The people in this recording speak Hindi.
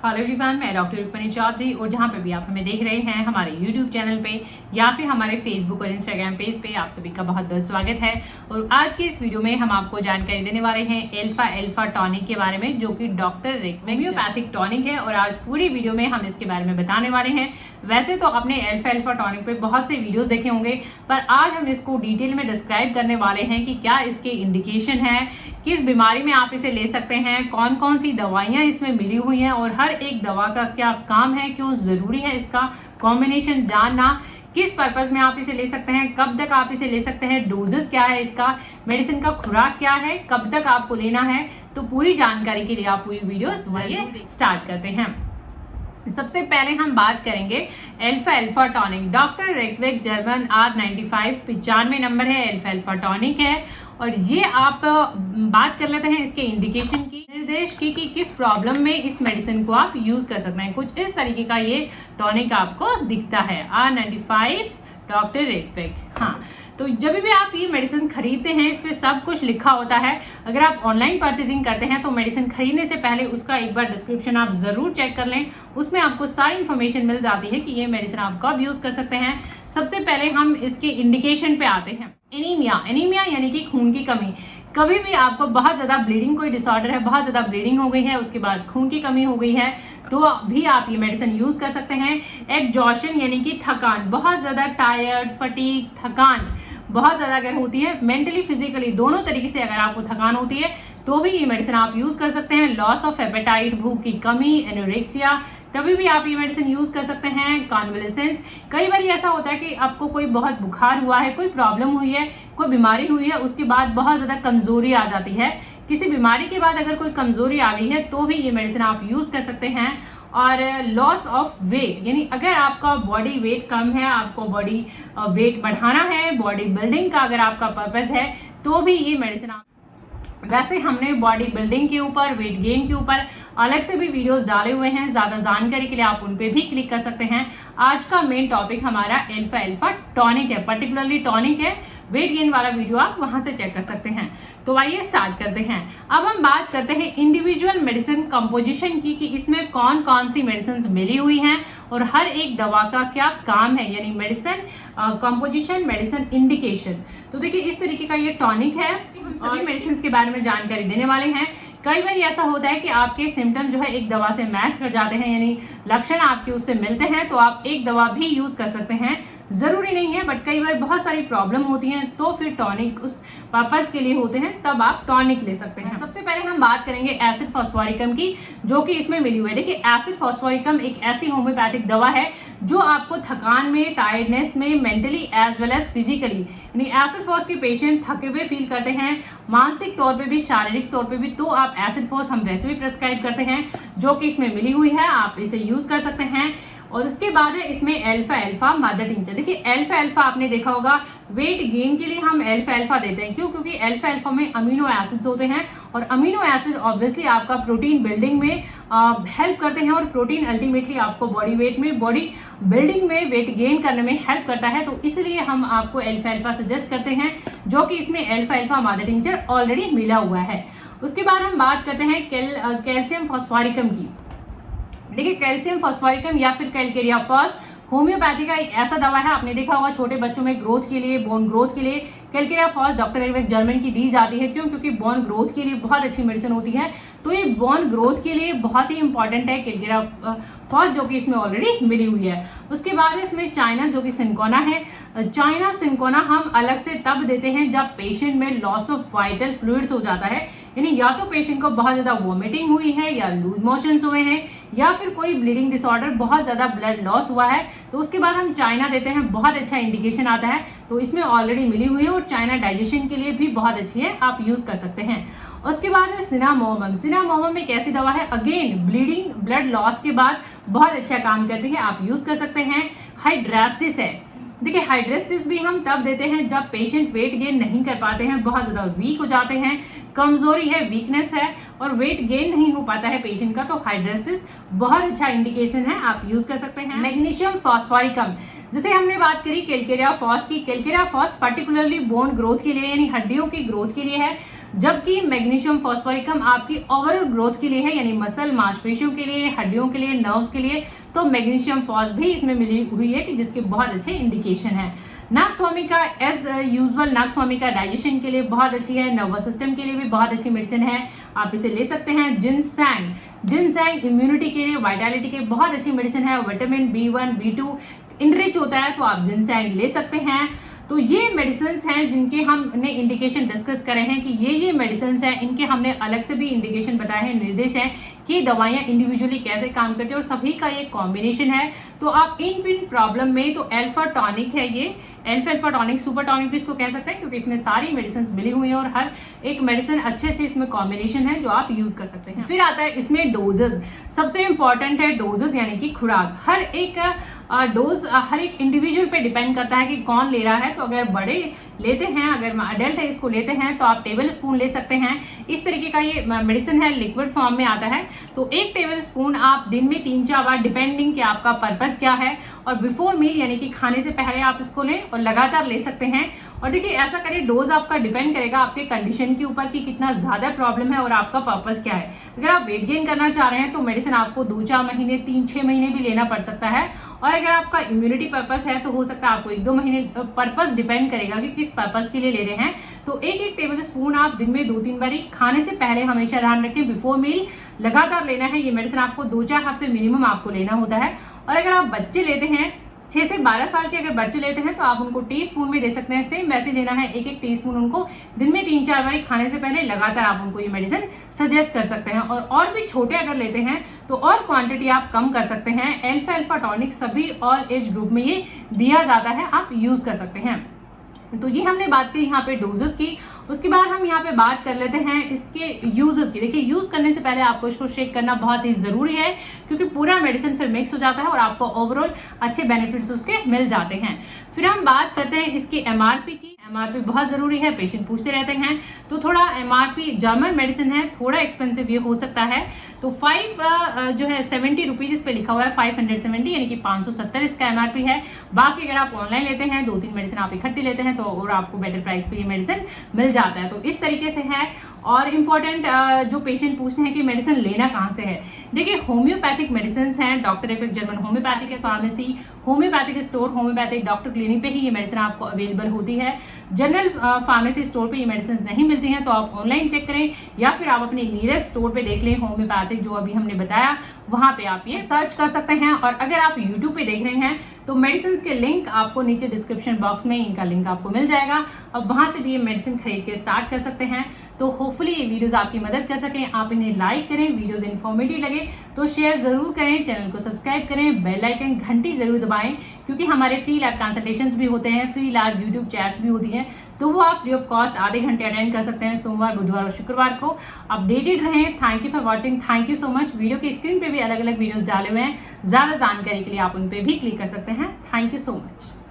हेलो एवरीवन, मैं डॉक्टर रुक्मणी चौधरी और जहाँ पे भी आप हमें देख रहे हैं हमारे यूट्यूब चैनल पे या फिर हमारे फेसबुक और इंस्टाग्राम पेज पे, आप सभी का बहुत बहुत स्वागत है। और आज के इस वीडियो में हम आपको जानकारी देने वाले हैं एल्फा टॉनिक के बारे में, जो कि डॉक्टर रिक होम्योपैथिक टॉनिक है। और आज पूरी वीडियो में हम इसके बारे में बताने वाले हैं। वैसे तो आपने एल्फा टॉनिक पे बहुत से वीडियोज देखे होंगे, पर आज हम इसको डिटेल में डिस्क्राइब करने वाले हैं कि क्या इसके इंडिकेशन है, किस बीमारी में आप इसे ले सकते हैं, कौन कौन सी दवाइयाँ इसमें मिली हुई हैं और हर एक दवा का क्या काम है, क्यों जरूरी है इसका कॉम्बिनेशन जानना, किस पर्पस में आप इसे ले सकते हैं, कब तक आप इसे ले सकते हैं, डोजेस क्या है इसका, मेडिसिन का खुराक क्या है, कब तक आपको लेना है। तो पूरी जानकारी के लिए आप पूरी वीडियो स्टार्ट करते हैं। सबसे पहले हम बात करेंगे alpha tonic. Doctor Reckeweg German R95 95 number है, एल्फा टॉनिक है। और ये आप बात कर लेते हैं इसके इंडिकेशन की, निर्देश की कि किस प्रॉब्लम में इस मेडिसिन को आप यूज कर सकते हैं। कुछ इस तरीके का ये टॉनिक आपको दिखता है, R95 डॉक्टर रेकविक। हाँ, तो जब भी आप ये मेडिसिन खरीदते हैं इस पे सब कुछ लिखा होता है। अगर आप ऑनलाइन परचेजिंग करते हैं तो मेडिसिन खरीदने से पहले उसका एक बार डिस्क्रिप्शन आप जरूर चेक कर लें। उसमें आपको सारी इन्फॉर्मेशन मिल जाती है कि ये मेडिसिन आप कब यूज कर सकते हैं। सबसे पहले हम इसके इंडिकेशन पे आते हैं। एनीमिया यानी कि खून की कमी। कभी भी आपको बहुत ज्यादा ब्लीडिंग, कोई डिसऑर्डर है, बहुत ज्यादा ब्लीडिंग हो गई है, उसके बाद खून की कमी हो गई है, तो भी आप ये मेडिसिन यूज कर सकते हैं। एग्जॉशन यानी कि थकान, बहुत ज्यादा टायर्ड, फटीग, थकान बहुत ज्यादा अगर होती है, मेंटली फिजिकली दोनों तरीके से अगर आपको थकान होती है तो भी ये मेडिसिन आप यूज कर सकते हैं। लॉस ऑफ एपेटाइट, भूख की कमी, एनोरेक्सिया, तभी भी आप ये मेडिसिन यूज कर सकते हैं। कॉन्वलेसेंस, कई बार ऐसा होता है कि आपको कोई बहुत बुखार हुआ है, कोई प्रॉब्लम हुई है, कोई बीमारी हुई है, उसके बाद बहुत ज्यादा कमजोरी आ जाती है। किसी बीमारी के बाद अगर कोई कमजोरी आ गई है तो भी ये मेडिसिन आप यूज कर सकते हैं। और लॉस ऑफ वेट, यानी अगर आपका बॉडी वेट कम है, आपको बॉडी वेट बढ़ाना है, बॉडी बिल्डिंग का अगर आपका पर्पस है, तो भी ये मेडिसिन आप। वैसे हमने बॉडी बिल्डिंग के ऊपर, वेट गेन के ऊपर अलग से भी वीडियोस डाले हुए हैं, ज्यादा जानकारी के लिए आप उन पे भी क्लिक कर सकते हैं। आज का मेन टॉपिक हमारा एल्फा टॉनिक है, पर्टिकुलरली टॉनिक है। वेट गेन वाला वीडियो आप वहां से चेक कर सकते हैं। तो आइए स्टार्ट करते हैं। अब हम बात करते हैं इंडिविजुअल मेडिसिन कंपोजिशन की, कि इसमें कौन कौन सी मेडिसिन मिली हुई हैं और हर एक दवा का क्या काम है, यानी मेडिसिन कंपोजिशन, मेडिसिन इंडिकेशन। तो देखिए इस तरीके का ये टॉनिक है। सभी मेडिसिन के बारे में जानकारी देने वाले हैं। कई बार ऐसा होता है कि आपके सिम्टम जो है एक दवा से मैच कर जाते हैं, यानी लक्षण आपके उससे मिलते हैं, तो आप एक दवा भी यूज कर सकते हैं। जरूरी नहीं है, बट कई बार बहुत सारी प्रॉब्लम होती हैं तो फिर टॉनिक उस पर्पस के लिए होते हैं, तब आप टॉनिक ले सकते हैं। सबसे पहले हम बात करेंगे एसिड फॉस्फोरिकम की, जो कि इसमें मिली हुई है। देखिए एसिड फॉस्फोरिकम एक ऐसी होम्योपैथिक दवा है जो आपको थकान में, टायर्डनेस में, mentally as well as physically, यानी एसिड फॉस के पेशेंट थके हुए फील करते हैं, मानसिक तौर पे भी, शारीरिक तौर पे भी, तो आप एसिड फॉस हम वैसे भी प्रेस्क्राइब करते हैं, जो कि इसमें मिली हुई है, आप इसे यूज कर सकते हैं। और उसके बाद है इसमें एल्फा मदर टिंचर। देखिए एल्फा आपने देखा होगा, वेट गेन के लिए हम एल्फा देते हैं। क्यों? क्योंकि एल्फा में अमीनो एसिड्स होते हैं और अमीनो एसिड ऑब्वियसली आपका प्रोटीन बिल्डिंग में हेल्प करते हैं, और प्रोटीन अल्टीमेटली आपको बॉडी वेट में, बॉडी बिल्डिंग में, वेट गेन करने में हेल्प करता है। तो इसलिए हम आपको एल्फा सजेस्ट करते हैं, जो कि इसमें एल्फा मदर टिंचर ऑलरेडी मिला हुआ है। उसके बाद हम बात करते हैं कैल्शियम फॉस्फोरिकम की। देखिए कैल्शियम फॉस्फोरिकम या फिर कैलकेरिया फॉस होम्योपैथी का एक ऐसा दवा है, आपने देखा होगा छोटे बच्चों में ग्रोथ के लिए, बोन ग्रोथ के लिए Calcarea FOSS doctor Reckeweg German की दी जाती है। क्यों? क्योंकि बोन ग्रोथ के लिए बहुत अच्छी मेडिसिन होती है। तो ये बोन ग्रोथ के लिए बहुत ही इंपॉर्टेंट है कैलकेरिया फॉस, जो कि इसमें ऑलरेडी मिली हुई है। उसके बाद इसमें चाइना, जो कि सिंकोना है। चाइना सिंकोना हम अलग से तब देते हैं जब पेशेंट में लॉस ऑफ वाइटल फ्लूइड्स हो जाता है, यानी या तो पेशेंट को बहुत ज्यादा वॉमिटिंग हुई है, या लूज मोशंस हुए हैं, या फिर कोई ब्लीडिंग डिसऑर्डर, बहुत ज्यादा ब्लड लॉस हुआ है, तो उसके बाद हम चाइना देते हैं। बहुत अच्छा इंडिकेशन आता है, तो इसमें ऑलरेडी मिली हुई है और चाइना डाइजेशन के लिए भी बहुत अच्छी है, आप यूज कर सकते हैं। उसके बाद है सिनामोमम एक ऐसी दवा है, अगेन ब्लीडिंग, ब्लड लॉस के बाद बहुत अच्छा काम करती है, आप यूज कर सकते हैं। हाइड्रेस्टिस है। देखिए हाइड्रेस्टिस भी हम तब देते हैं जब पेशेंट वेट गेन नहीं कर पाते हैं, बहुत ज्यादा वीक हो जाते हैं, कमजोरी है, वीकनेस है और वेट गेन नहीं हो पाता है पेशेंट का, तो हाइड्रेस्टिस बहुत अच्छा इंडिकेशन है, आप यूज कर सकते हैं। मैग्नीशियम फॉस्फोरिकम, जैसे हमने बात करी कैलकेरिया फॉस की। Calcarea phos particularly bone growth के लिए, यानी हड्डियों की ग्रोथ के लिए है। जबकि मैग्नीशियम फॉस्फोरिकम आपकी ओवरऑल ग्रोथ के लिए है, यानी मसल मांसपेशियों के लिए, हड्डियों के लिए, नर्व्स के लिए। तो मैग्नीशियम फॉस भी इसमें मिली हुई है कि जिसके बहुत अच्छे इंडिकेशन है। नागस्वामिका एज यूजुअल, नागस्वामिका डाइजेशन के लिए बहुत अच्छी है, नर्वस सिस्टम के लिए भी बहुत अच्छी मेडिसिन है, आप इसे ले सकते हैं। जिनसैंग, जिनसैंग इम्यूनिटी के लिए, वाइटलिटी के बहुत अच्छी मेडिसिन है, विटामिन B1 B2 इनरिच होता है, तो आप जिनसैंग ले सकते हैं। तो ये मेडिसिन हैं जिनके हमने इंडिकेशन डिस्कस करे हैं कि ये मेडिसिन हैं, इनके हमने अलग से भी इंडिकेशन बताए हैं, निर्देश हैं कि दवाइयां इंडिविजुअली कैसे काम करती है और सभी का ये कॉम्बिनेशन है। तो आप इन प्रॉब्लम में तो अल्फा टॉनिक है, ये अल्फा टॉनिक, सुपर टॉनिक भी इसको कह सकते हैं, क्योंकि इसमें सारी मेडिसिन मिली हुई है और हर एक मेडिसिन अच्छे इसमें कॉम्बिनेशन है जो आप यूज कर सकते हैं। फिर आता है इसमें डोजेस, सबसे इंपॉर्टेंट है डोजेस यानी कि खुराक। हर एक डोज हर एक इंडिविजुअल पे डिपेंड करता है कि कौन ले रहा है। तो अगर बड़े लेते हैं, अगर अडल्ट है इसको लेते हैं, तो आप टेबल स्पून ले सकते हैं। इस तरीके का ये मेडिसिन है, लिक्विड फॉर्म में आता है। तो 1 टेबल स्पून आप दिन में 3-4 बार, डिपेंडिंग कि आपका पर्पस क्या है, और बिफोर मील यानी कि खाने से पहले आप इसको लें और लगातार ले सकते हैं। और देखिए ऐसा करें, डोज आपका डिपेंड करेगा आपके कंडीशन के ऊपर कि कितना ज्यादा प्रॉब्लम है और आपका पर्पस क्या है। अगर आप वेट गेन करना चाह रहे हैं तो मेडिसिन आपको 2-4 महीने, 3-6 महीने भी लेना पड़ सकता है। और अगर आपका इम्यूनिटी पर्पस है तो हो सकता है आपको 1-2 महीने, पर्पस डिपेंड करेगा कि किस पर्पस के लिए ले रहे हैं। तो 1-1 टेबल स्पून आप दिन में 2-3 बार खाने से पहले हमेशा ध्यान रखें, बिफोर मील लगातार लेना है। ये मेडिसिन आपको 2-4 हफ्ते मिनिमम आपको लेना होता है। और अगर आप बच्चे लेते हैं, 6 से 12 साल के अगर बच्चे लेते हैं, तो आप उनको टी-स्पून में दे सकते हैं। सेम वैसे लेना है, 1-1 टीस्पून उनको दिन में 3-4 बार खाने से पहले लगातार आप उनको ये मेडिसिन सजेस्ट कर सकते हैं। और भी छोटे अगर लेते हैं तो और क्वांटिटी आप कम कर सकते हैं। अल्फा टॉनिक सभी ऑल एज ग्रुप में ये दिया जाता है, आप यूज कर सकते हैं। तो ये हमने बात की यहाँ पे डोजेस की। उसके बाद हम यहाँ पे बात कर लेते हैं इसके यूजेस की। देखिए यूज करने से पहले आपको इसको शेक करना बहुत ही जरूरी है, क्योंकि पूरा मेडिसिन फिर मिक्स हो जाता है और आपको ओवरऑल अच्छे बेनिफिट्स उसके मिल जाते हैं। फिर हम बात करते हैं इसकी एमआरपी की। एमआरपी बहुत जरूरी है, पेशेंट पूछते रहते हैं। तो थोड़ा एमआरपी, जर्मन मेडिसिन है, थोड़ा एक्सपेंसिव ये हो सकता है। तो 70 रुपीज इस पे लिखा हुआ है, 570 यानी कि 570 इसका एमआरपी है। बाकी अगर आप ऑनलाइन लेते हैं, 2-3 मेडिसिन आप इकट्ठी लेते हैं, तो और आपको बेटर प्राइस पे ये मेडिसिन मिल जाता है। तो इस तरीके से है। और इम्पोर्टेंट जो पेशेंट पूछते हैं कि मेडिसिन लेना कहाँ से है, देखिए होम्योपैथिक मेडिसिन हैं, डॉक्टर एक जर्मन होम्योपैथिक है, pharmacy, homeopathic store, homeopathic doctor clinic पे ही ये मेडिसिन आपको अवेलेबल होती है। जनरल फार्मेसी स्टोर पे ये मेडिसिन नहीं मिलती हैं, तो आप ऑनलाइन चेक करें या फिर आप अपने नियरेस्ट स्टोर पे देख लें। होम्योपैथिक जो अभी हमने बताया वहां पे आप ये सर्च कर सकते हैं। और अगर आप यूट्यूब पे देख रहे हैं तो मेडिसिन के लिंक आपको नीचे डिस्क्रिप्शन बॉक्स में इनका लिंक आपको मिल जाएगा। अब वहां से भी ये मेडिसिन खरीद के स्टार्ट कर सकते हैं। तो होपफुली ये वीडियोस आपकी मदद कर सकें। आप इन्हें लाइक करें, वीडियोस इन्फॉर्मेटिव लगे तो शेयर जरूर करें, चैनल को सब्सक्राइब करें, बेल आइकन घंटी जरूर दबाएं, क्योंकि हमारे फ्री लैब कंसल्टेशंस भी होते हैं, फ्री लैब यूट्यूब चैट्स भी होती हैं, तो वो आप फ्री ऑफ कॉस्ट आधे घंटे अटेंड कर सकते हैं सोमवार, बुधवार और शुक्रवार को। अपडेटेड रहें। Thank you for watching, thank you so much. Video की स्क्रीन पे भी अलग अलग वीडियोस डाले हुए हैं, ज्यादा जानकारी के लिए आप उन पे भी क्लिक कर सकते हैं। Thank you so much.